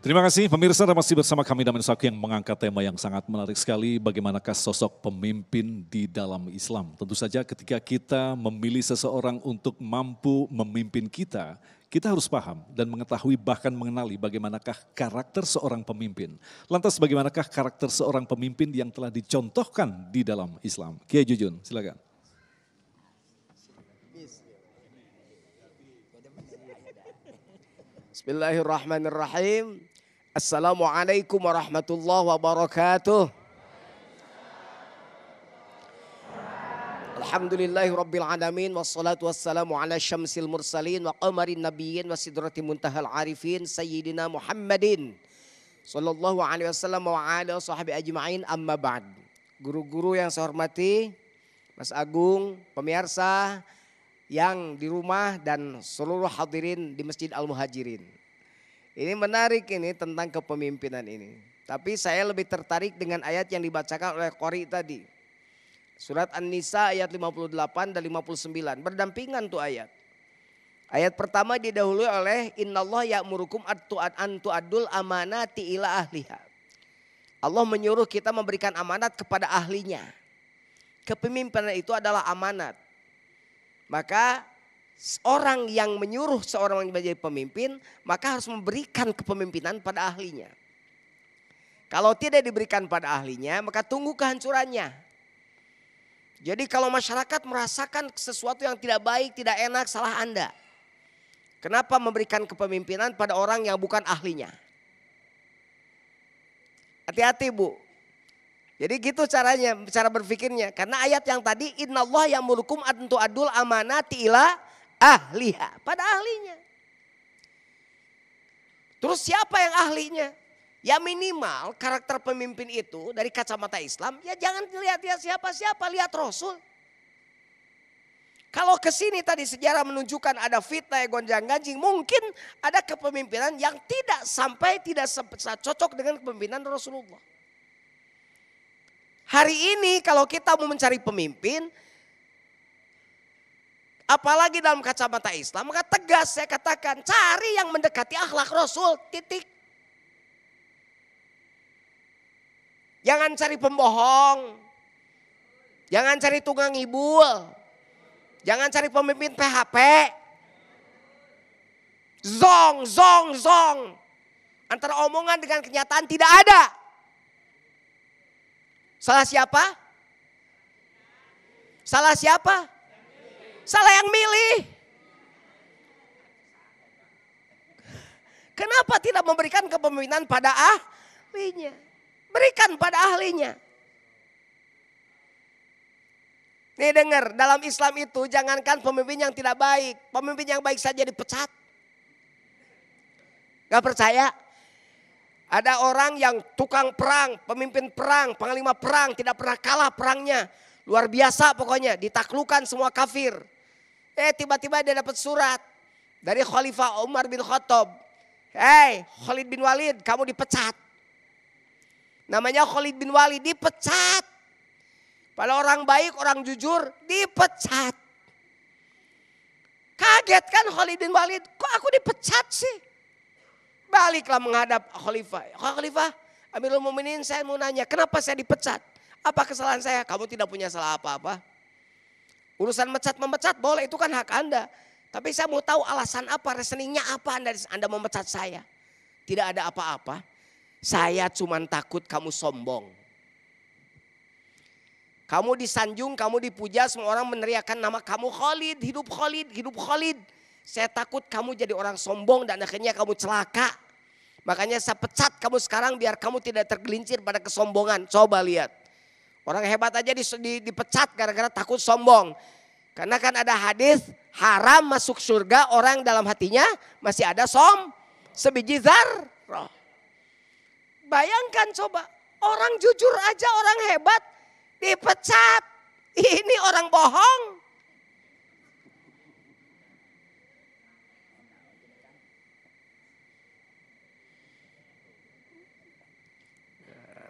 Terima kasih pemirsa, masih bersama kami Damen Saku yang mengangkat tema yang sangat menarik sekali. Bagaimanakah sosok pemimpin di dalam Islam? Tentu saja ketika kita memilih seseorang untuk mampu memimpin kita harus paham dan mengetahui bahkan mengenali bagaimanakah karakter seorang pemimpin. Lantas bagaimanakah karakter seorang pemimpin yang telah dicontohkan di dalam Islam? Kiai Jujun, silakan. Bismillahirrahmanirrahim. Assalamualaikum warahmatullahi wabarakatuh. Alhamdulillahi rabbil alamin. Wassalatu wassalamu ala syamsil mursalin. Wa qamarin nabiyyin wa sidrati muntahal arifin. Sayyidina Muhammadin sallallahu alaihi wasallam wa ala sahbihi ajma'in, amma ba'd. Guru-guru yang saya hormati, Mas Agung, pemirsa yang di rumah dan seluruh hadirin di Masjid Al-Muhajirin. Ini menarik ini tentang kepemimpinan ini. Tapi saya lebih tertarik dengan ayat yang dibacakan oleh Qori tadi. Surat An-Nisa ayat 58 dan 59. Berdampingan tuh ayat. Ayat pertama didahului oleh Innallaha ya'murukum an tu'addul amanati ila ahliha. Allah menyuruh kita memberikan amanat kepada ahlinya. Kepemimpinan itu adalah amanat. Maka orang yang menyuruh seorang menjadi pemimpin, maka harus memberikan kepemimpinan pada ahlinya. Kalau tidak diberikan pada ahlinya, maka tunggu kehancurannya. Jadi kalau masyarakat merasakan sesuatu yang tidak baik, tidak enak, salah Anda. Kenapa memberikan kepemimpinan pada orang yang bukan ahlinya? Hati-hati Bu. Jadi gitu caranya, cara berpikirnya. Karena ayat yang tadi, Innallaha ya'murukum an tu'addul amanati ila ahliha, pada ahlinya. Terus siapa yang ahlinya? Ya minimal karakter pemimpin itu dari kacamata Islam, ya jangan lihat dia siapa-siapa, lihat Rasul. Kalau kesini tadi sejarah menunjukkan ada fitnah, gonjang-ganjing, mungkin ada kepemimpinan yang tidak cocok dengan kepemimpinan Rasulullah. Hari ini kalau kita mau mencari pemimpin, apalagi dalam kacamata Islam, maka tegas saya katakan, cari yang mendekati akhlak Rasul, titik. Jangan cari pembohong, jangan cari tunggang ibul, jangan cari pemimpin PHP. Zong. Antara omongan dengan kenyataan tidak ada. Salah siapa? Salah siapa? Salah yang milih. Kenapa tidak memberikan kepemimpinan pada ahlinya? Berikan pada ahlinya. Nih dengar, dalam Islam itu jangankan pemimpin yang tidak baik, pemimpin yang baik saja dipecat. Gak percaya? Ada orang yang tukang perang, pemimpin perang, panglima perang, tidak pernah kalah perangnya. Luar biasa pokoknya, ditaklukkan semua kafir. Tiba-tiba dia dapat surat dari Khalifah Umar bin Khattab. Hei Khalid bin Walid, kamu dipecat. Namanya Khalid bin Walid, dipecat. Pada orang baik, orang jujur, dipecat. Kaget kan Khalid bin Walid, kok aku dipecat sih? Baliklah menghadap Khalifah. Khalifah, Amirul Mukminin, saya mau nanya, kenapa saya dipecat? Apa kesalahan saya? Kamu tidak punya salah apa-apa. Urusan memecat boleh, itu kan hak Anda. Tapi saya mau tahu alasan apa, reasoningnya apa Anda memecat saya. Tidak ada apa-apa. Saya cuma takut kamu sombong. Kamu disanjung, kamu dipuja, semua orang meneriakan nama kamu Khalid, hidup Khalid, hidup Khalid. Saya takut kamu jadi orang sombong dan akhirnya kamu celaka. Makanya saya pecat kamu sekarang biar kamu tidak tergelincir pada kesombongan. Coba lihat. Orang hebat aja dipecat gara-gara takut sombong. Karena kan ada hadis haram masuk surga orang dalam hatinya masih ada sebiji zarrah. Bayangkan coba, orang jujur aja, orang hebat dipecat. Ini orang bohong.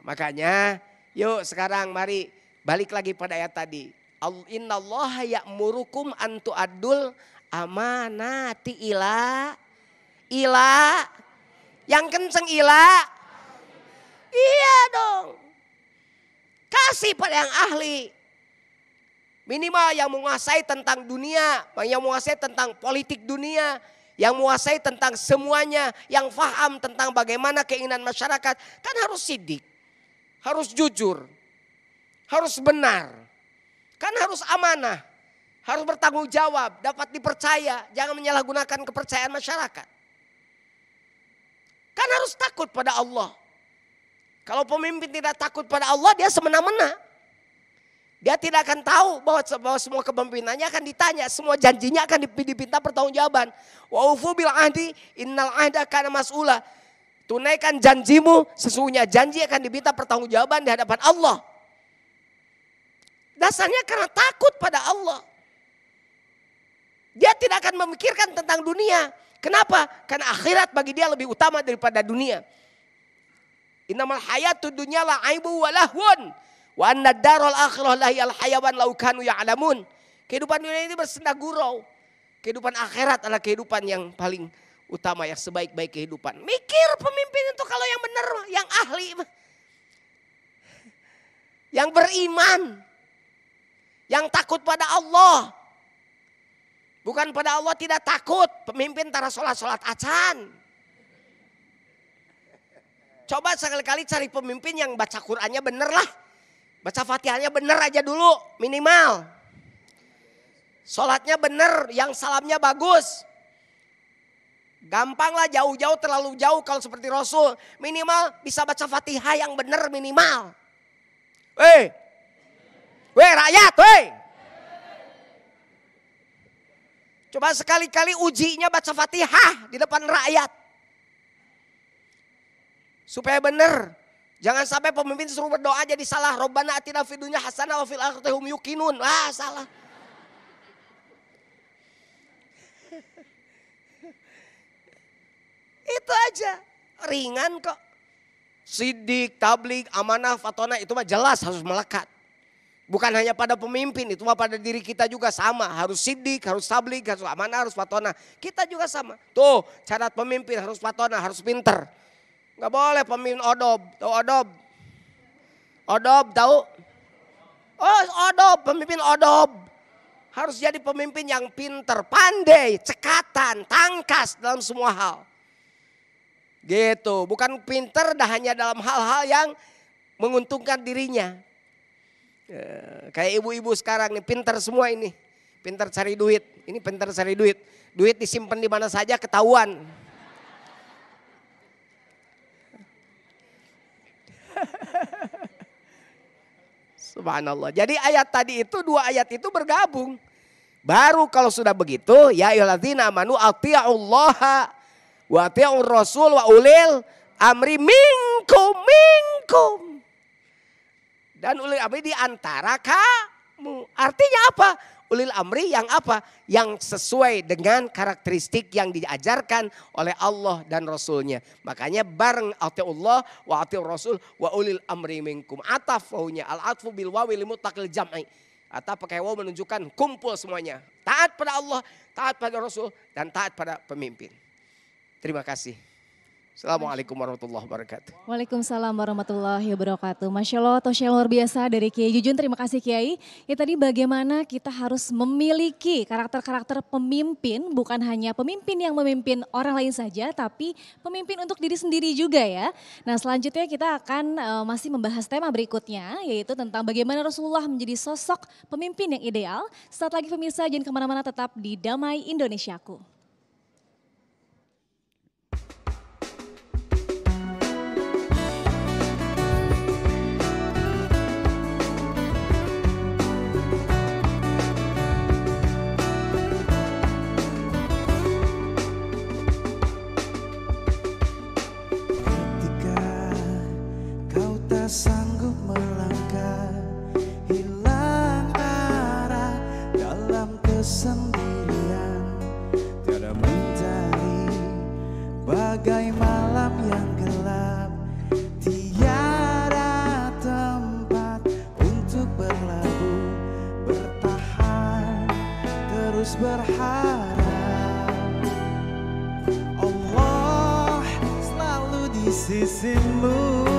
Makanya yuk sekarang mari balik lagi pada ayat tadi. Innallaha ya'murukum an tu'addul amanati ila Yang kenceng Ila. Iya dong. Kasih pada yang ahli. Minimal yang menguasai tentang dunia, yang menguasai tentang politik dunia, yang menguasai tentang semuanya, yang paham tentang bagaimana keinginan masyarakat. Kan harus sidik, harus jujur, harus benar. Kan harus amanah, harus bertanggung jawab, dapat dipercaya, jangan menyalahgunakan kepercayaan masyarakat. Kan harus takut pada Allah. Kalau pemimpin tidak takut pada Allah, dia semena-mena. Dia tidak akan tahu bahwa semua kepemimpinannya akan ditanya, semua janjinya akan dipinta pertanggungjawaban. Wa ufu bil ahdi innal ahda kana mas'ula. Tunaikan janjimu, sesungguhnya janji akan diminta pertanggungjawaban di hadapan Allah. Dasarnya karena takut pada Allah. Dia tidak akan memikirkan tentang dunia. Kenapa? Karena akhirat bagi dia lebih utama daripada dunia. Innamal hayatud dunya la'aibu wa lahwun. Wa anna darul akhirah lahiyal hayawan law kanu ya'lamun. Kehidupan dunia ini bersenda gurau. Kehidupan akhirat adalah kehidupan yang paling utama, yang sebaik-baik kehidupan. Mikir pemimpin itu kalau yang benar, yang ahli, yang beriman, yang takut pada Allah. Bukan pada Allah tidak takut. Pemimpin tara sholat acan. Coba sekali-kali cari pemimpin yang baca Qur'annya bener lah. Baca Fatihahnya bener aja dulu minimal. Sholatnya bener, yang salamnya bagus. Gampang lah, jauh-jauh terlalu jauh kalau seperti Rasul. Minimal bisa baca Fatihah yang bener minimal. Weh rakyat, weh. Coba sekali-kali ujinya baca Fatihah di depan rakyat. Supaya bener. Jangan sampai pemimpin suruh berdoa jadi salah. Rabbana atina fid dunya hasanah wa fil akhirati hum yuqinun. Wah, salah. Itu aja. Ringan kok. Sidik, tablik, amanah, fatona itu mah jelas harus melekat. Bukan hanya pada pemimpin, itu mah pada diri kita juga sama. Harus sidik, harus tablik, harus amanah, harus fatona. Kita juga sama. Tuh, syarat pemimpin harus fatona, harus pinter. Gak boleh pemimpin odob, tahu odob? Odob tahu? Oh odob, pemimpin odob. Harus jadi pemimpin yang pinter, pandai, cekatan, tangkas dalam semua hal. Gitu, bukan pinter dah hanya dalam hal-hal yang menguntungkan dirinya. Kayak ibu-ibu sekarang nih, pinter semua ini. Pinter cari duit, ini pinter cari duit. Duit disimpan di mana saja ketahuan. Subhanallah. Jadi ayat tadi itu, dua ayat itu bergabung. Baru kalau sudah begitu, ya ayyuhalladzina amanu athi'ullaha wa athi'ur rasul wa ulil amri minkum. Dan ulil amri di antara kamu. Artinya apa? Ulil amri yang apa? Yang sesuai dengan karakteristik yang diajarkan oleh Allah dan Rasulnya. Makanya bareng atiullah wa atiur rasul wa ulil amri minkum. Ataf wawunya al-atfu bil wawi limutlaqil jam'i. Atau pakai waw menunjukkan kumpul semuanya. Taat pada Allah, taat pada Rasul, dan taat pada pemimpin. Terima kasih. Assalamualaikum warahmatullahi wabarakatuh. Waalaikumsalam warahmatullahi wabarakatuh. Masya Allah, Tosya luar biasa dari Kiai Jujun. Terima kasih Kiai. Ya tadi bagaimana kita harus memiliki karakter-karakter pemimpin. Bukan hanya pemimpin yang memimpin orang lain saja, tapi pemimpin untuk diri sendiri juga ya. Nah selanjutnya kita akan masih membahas tema berikutnya. Yaitu tentang bagaimana Rasulullah menjadi sosok pemimpin yang ideal. Saat lagi pemirsa jangan kemana-mana, tetap di Damai Indonesiaku. Sanggup melangkah, hilang arah dalam kesendirian, tiada mencari bagai malam yang gelap, tiada tempat untuk berlabuh, bertahan, terus berharap. Allah selalu sisimu.